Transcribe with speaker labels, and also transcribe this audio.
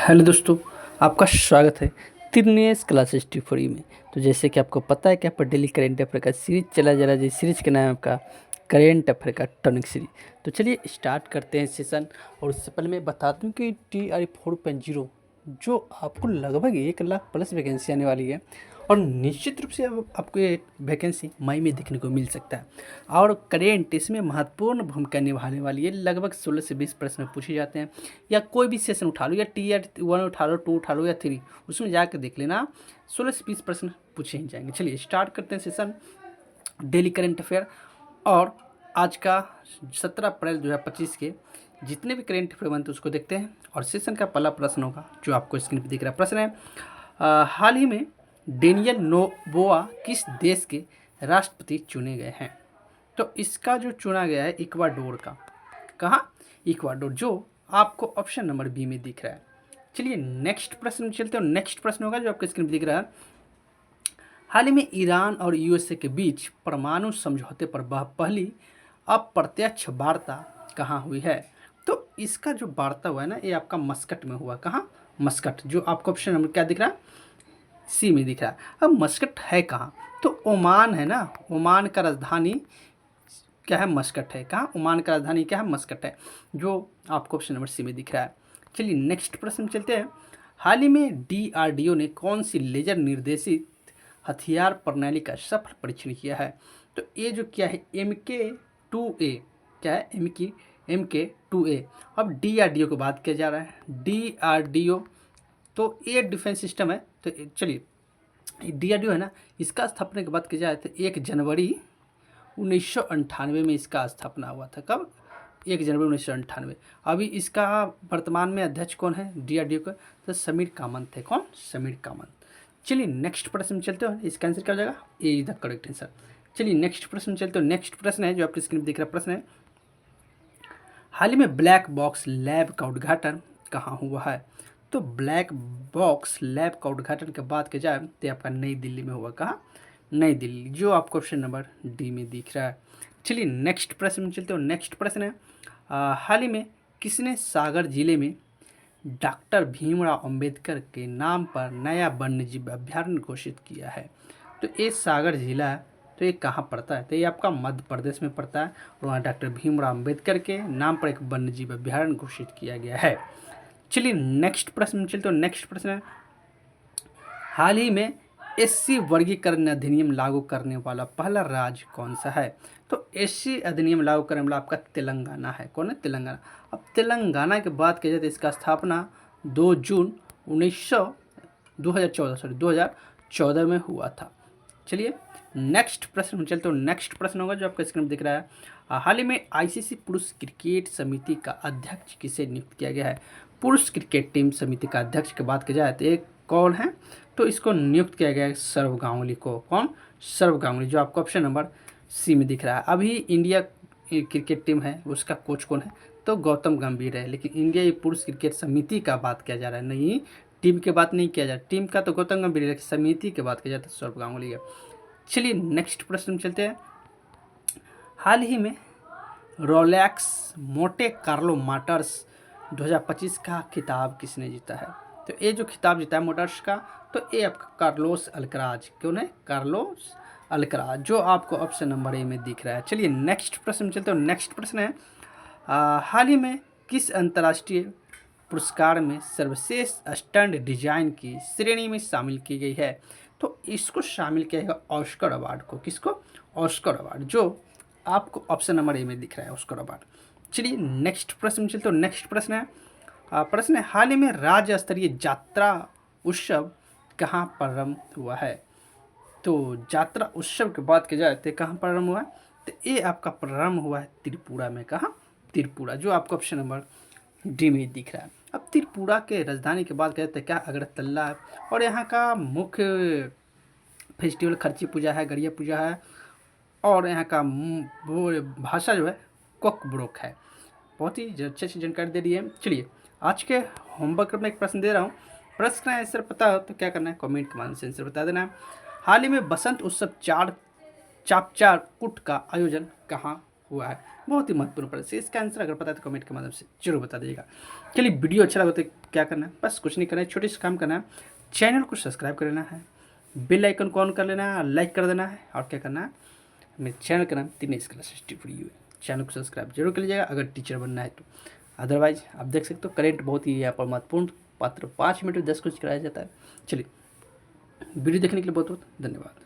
Speaker 1: Hello दोस्तों, आपका स्वागत है तिरनेस क्लास हिस्ट्री फ्री में। तो जैसे कि आपको पता है कि आप डेली करेंट अफेयर का सीरीज चला जा रहा है, जिस सीरीज का नाम है आपका करेंट अफेयर का टॉनिक सीरीज। तो चलिए स्टार्ट करते हैं सेशन। और उससे पहले मैं बता दूं कि TRE 4.0 जो आपको लगभग 1 लाख प्लस वैकेंसी आने वाली है, और निश्चित रूप से अब आपको ये वैकेंसी मई में देखने को मिल सकता है। और करेंट इसमें महत्वपूर्ण भूमिका निभाने वाली है। लगभग 16 से 20 प्रश्न पूछे जाते हैं, या कोई भी सेशन उठा लो, या TR 1 उठा लो, 2 उठा लो, या 3, उसमें जाकर देख लेना 16 से 20 प्रश्न पूछे ही जाएंगे। चलिए स्टार्ट करते हैं सेशन डेली करेंट अफेयर। और आज का 17 अप्रैल 2025 के जितने भी करेंट अफेयर बनते हैं उसको देखते हैं। और सेशन का पहला प्रश्न होगा जो आपको स्क्रीन पर दिख रहा है। प्रश्न है, हाल ही में डेनियल नोबोआ किस देश के राष्ट्रपति चुने गए हैं? तो इसका जो चुना गया है इक्वाडोर का। कहाँ? इक्वाडोर, जो आपको ऑप्शन नंबर बी में दिख रहा है। चलिए नेक्स्ट प्रश्न चलते हैं। नेक्स्ट प्रश्न होगा जो आपके स्क्रीन पर दिख रहा है, हाल ही में ईरान और USA के बीच परमाणु समझौते पर पहली अप्रत्यक्ष वार्ता कहाँ हुई है? तो इसका जो वार्ता हुआ है ना, ये आपका मस्कट में हुआ। कहाँ? मस्कट, जो आपको ऑप्शन नंबर क्या दिख रहा है? सी में दिख रहा है। अब मस्कट है कहाँ? तो ओमान है ना, ओमान का राजधानी क्या है? मस्कट है। कहाँ? ओमान का राजधानी क्या है? मस्कट है, जो आपको ऑप्शन नंबर सी में दिख रहा है। चलिए नेक्स्ट प्रश्न चलते हैं। हाल ही में DRDO ने कौन सी लेजर निर्देशित हथियार प्रणाली का सफल परीक्षण किया है? तो ये जो क्या है, MK2A। क्या है? MK2A। अब DRDO की बात किया जा रहा है। DRDO तो ये डिफेंस सिस्टम है। तो चलिए DRDO है ना, इसका स्थापना की बात की जाए तो 1 जनवरी 1998 में इसका स्थापना हुआ था। कब? 1 जनवरी 1998। अभी इसका वर्तमान में अध्यक्ष कौन है DRDO का? तो समीर कामत थे। कौन? समीर कामत। चलिए नेक्स्ट प्रश्न चलते हैं। इसका आंसर क्या हो जाएगा? ए इज द करेक्ट आंसर। चलिए नेक्स्ट प्रश्न चलते हैं। नेक्स्ट प्रश्न है जो आपकी स्क्रीन पर दिख रहा प्रश्न है, हाल ही में ब्लैक बॉक्स लैब का उद्घाटन कहाँ हुआ है? तो ब्लैक बॉक्स लैब का उद्घाटन की बात की जाए तो आपका नई दिल्ली में हुआ। कहाँ? नई दिल्ली, जो आपको ऑप्शन नंबर डी में दिख रहा है। चलिए नेक्स्ट प्रश्न में चलते हो। नेक्स्ट प्रश्न है, हाल ही में किसने सागर जिले में डॉक्टर भीमराव अंबेडकर के नाम पर नया वन्यजीव अभ्यारण्य घोषित किया है? तो ये सागर जिला है, तो ये कहाँ पड़ता है? तो ये आपका मध्य प्रदेश में पड़ता है, और वहाँ डॉक्टर भीमराव अंबेडकर के नाम पर एक वन्यजीव अभ्यारण्य घोषित किया गया है। चलिए नेक्स्ट प्रश्न में चलते हो। नेक्स्ट प्रश्न है, हाल ही में SC वर्गीकरण अधिनियम लागू करने वाला पहला राज्य कौन सा है? तो SC अधिनियम लागू करने वाला आपका तेलंगाना है। कौन है? तेलंगाना। अब तेलंगाना की बात की जाए तो इसका स्थापना 2 जून 2014 में हुआ था। चलिए नेक्स्ट प्रश्न में चलते हो। नेक्स्ट प्रश्न होगा जो आपका स्क्रीन में दिख रहा है, हाल ही में ICC पुरुष क्रिकेट समिति का अध्यक्ष किसे नियुक्त किया गया है? पुरुष क्रिकेट टीम समिति का अध्यक्ष की बात की जाए तो एक कौन है? तो इसको नियुक्त किया गया है सौरव गांगुली को। कौन? सौरव गांगुली, जो आपको ऑप्शन नंबर सी में दिख रहा है। अभी इंडिया क्रिकेट टीम है, उसका कोच कौन है? तो गौतम गंभीर है। लेकिन इंडिया पुरुष क्रिकेट समिति का बात किया जा रहा है, नहीं टीम की बात नहीं किया जा रहा। टीम का तो गौतम गंभीर है, लेकिन समिति की बात की जाए तो सौरव गांगुली है। चलिए नेक्स्ट प्रश्न में चलते हैं। हाल ही में रोलेक्स मोटे कार्लो मोटर्स 2025 का खिताब किसने जीता है? तो ये जो खिताब जीता है मोटर्स का, तो ये आपका कार्लोस अल्कराज। कौन है? कार्लोस अल्कराज, जो आपको ऑप्शन नंबर ए में दिख रहा है। चलिए नेक्स्ट प्रश्न में चलते हो। नेक्स्ट प्रश्न है, हाल ही में किस अंतर्राष्ट्रीय पुरस्कार में सर्वश्रेष्ठ स्टंट डिजाइन की श्रेणी में शामिल की गई है? तो इसको शामिल किया गया ऑस्कर अवार्ड को। किसको? ऑस्कर अवार्ड, जो आपको ऑप्शन नंबर ए में दिख रहा है, ऑस्कर अवार्ड। चलिए नेक्स्ट प्रश्न में चलते हो। नेक्स्ट प्रश्न है, प्रश्न है, हाल ही में राज्य स्तरीय यात्रा उत्सव कहाँ प्रारंभ हुआ है? तो यात्रा उत्सव की बात की जाए तो कहाँ प्रारंभ हुआ है? तो ये आपका प्रारंभ हुआ है त्रिपुरा में। कहाँ? त्रिपुरा, जो आपको ऑप्शन नंबर डी में दिख रहा है। अब त्रिपुरा के राजधानी की बात करें तो क्या? अगरतला है। और यहाँ का मुख्य फेस्टिवल खर्ची पूजा है, गड़िया पूजा है, और यहाँ का वो भाषा जो है कोकब्रोक है। बहुत ही अच्छी अच्छी जानकारी दे दी है। चलिए आज के होमवर्क में एक प्रश्न दे रहा हूँ। प्रश्न का आंसर पता हो तो क्या करना है? कमेंट के माध्यम से आंसर बता देना है। हाल ही में बसंत उत्सव चापचार कुट का आयोजन कहाँ हुआ है? बहुत ही महत्वपूर्ण प्रश्न है। इसका आंसर अगर पता है तो कमेंट के माध्यम से जरूर बता दीजिएगा। चलिए वीडियो अच्छा लगा तो क्या करना है, बस कुछ नहीं करना है, छोटे से काम करना है, चैनल को सब्सक्राइब कर लेना है, बेल आइकन को ऑन कर लेना है, लाइक कर देना है, और क्या करना है, मेरे चैनल का नाम दिनेश क्लासेस टिप्पणी है, चैनल को सब्सक्राइब जरूर कर लीजिएगा अगर टीचर बनना है तो। अदरवाइज आप देख सकते हो करेंट बहुत ही यहाँ पर महत्वपूर्ण पात्र 5 मिनट में 10 क्वेश्चन कराया जाता है। चलिए वीडियो देखने के लिए बहुत बहुत धन्यवाद।